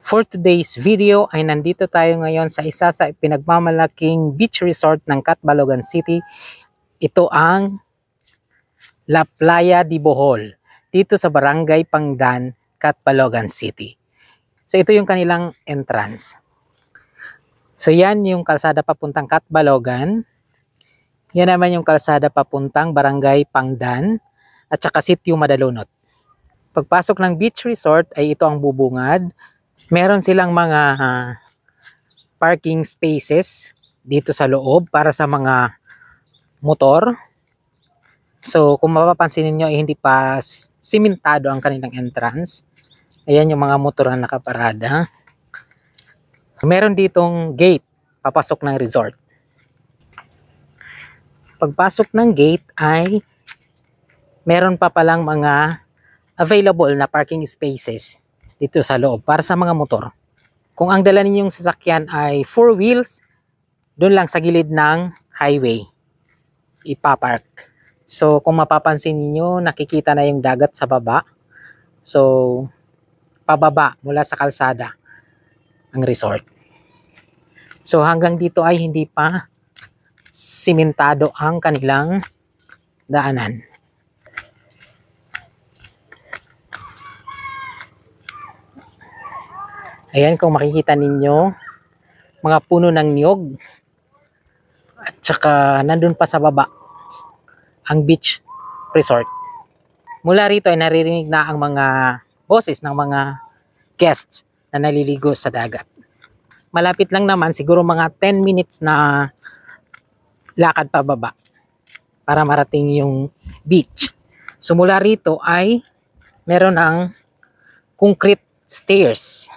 For today's video ay nandito tayo ngayon sa isa sa pinagmamalaking beach resort ng Catbalogan City. Ito ang La Playa de Bohol dito sa Barangay Pangdan, Catbalogan City. So ito yung kanilang entrance. So yan yung kalsada papuntang Catbalogan. Yan naman yung kalsada papuntang Barangay Pangdan at saka Sitio Madalunot. Pagpasok ng beach resort ay ito ang bubungad. Meron silang mga parking spaces dito sa loob para sa mga motor. So kung mapapansin niyo ay hindi pa simentado ang kanilang entrance. Ayan yung mga motor na nakaparada. Meron ditong gate papasok ng resort. Pagpasok ng gate ay meron pa palang mga available na parking spaces dito sa loob para sa mga motor. Kung ang dala ninyong sasakyan ay 4 wheels, doon lang sa gilid ng highway ipapark. So kung mapapansin niyo, nakikita na yung dagat sa baba. So pababa mula sa kalsada ang resort. So hanggang dito ay hindi pa simentado ang kanilang daanan. Ayan, kung makikita ninyo, mga puno ng niyog. At saka nandun pa sa baba ang beach resort. Mula rito ay naririnig na ang mga boses ng mga guests na naliligo sa dagat. Malapit lang naman, siguro mga 10 minutes na lakad pababa para marating yung beach. So mula rito ay meron ang concrete stairs.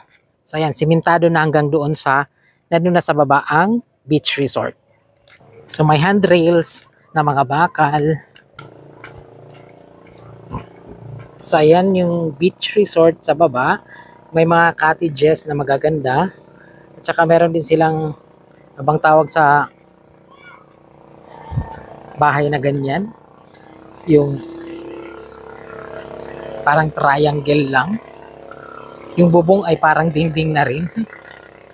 So ayan, simentado na hanggang doon sa nandun na sa baba ang beach resort. So may handrails na mga bakal. So ayan yung beach resort sa baba. May mga cottages na magaganda. At saka meron din silang abang tawag sa bahay na ganyan. Yung parang triangle lang. Yung bubong ay parang dingding na rin.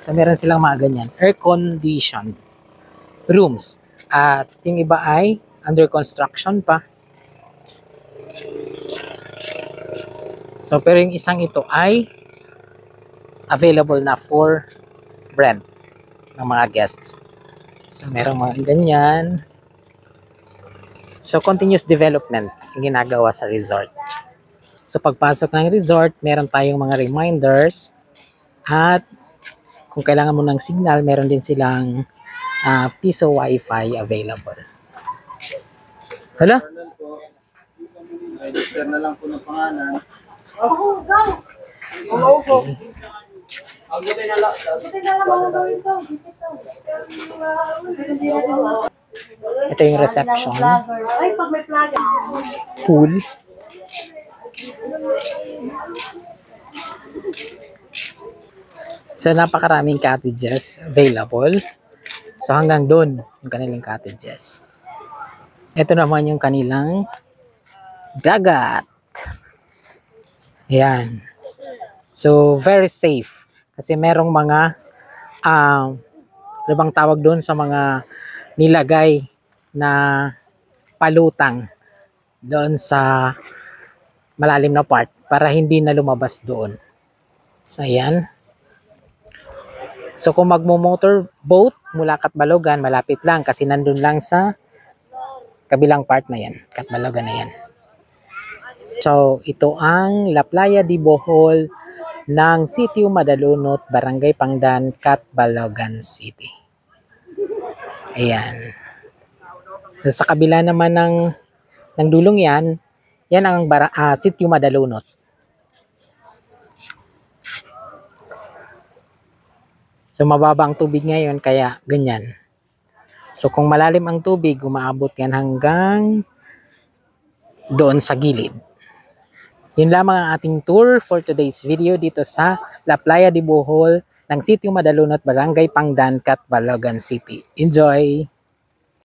So meron silang mga ganyan. Air conditioned rooms. At yung iba ay under construction pa. So pero yung isang ito ay available na for rent ng mga guests. So meron mga ganyan. So continuous development yung ginagawa sa resort. So pagpasok ng resort, meron tayong mga reminders. At kung kailangan mo ng signal, meron din silang piso wifi available. Hala? Register na lang po ng pangalan. Ito yung reception. Pool. So napakaraming cottages available. So hanggang doon yung kanilang cottages. Ito naman yung kanilang dagat. Ayan. So very safe. Kasi merong mga bang tawag doon sa mga nilagay na palutang doon sa malalim na part para hindi na lumabas doon. So ayan. So kung magmo-motor boat mula Catbalogan, malapit lang kasi nandun lang sa kabilang part na yan. Catbalogan na yan. So ito ang La Playa de Bohol ng Sitio Madalunot, Barangay Pangdan, Catbalogan City. Ayan. So, sa kabila naman ng dulong yan, yan ang Sitio Madalunot. So mababa ang tubig ngayon kaya ganyan. So kung malalim ang tubig, umaabot yan hanggang doon sa gilid. Yun lamang ang ating tour for today's video dito sa La Playa de Bohol ng Sitio Madalunot, Barangay Pangdan, Catbalogan City. Enjoy!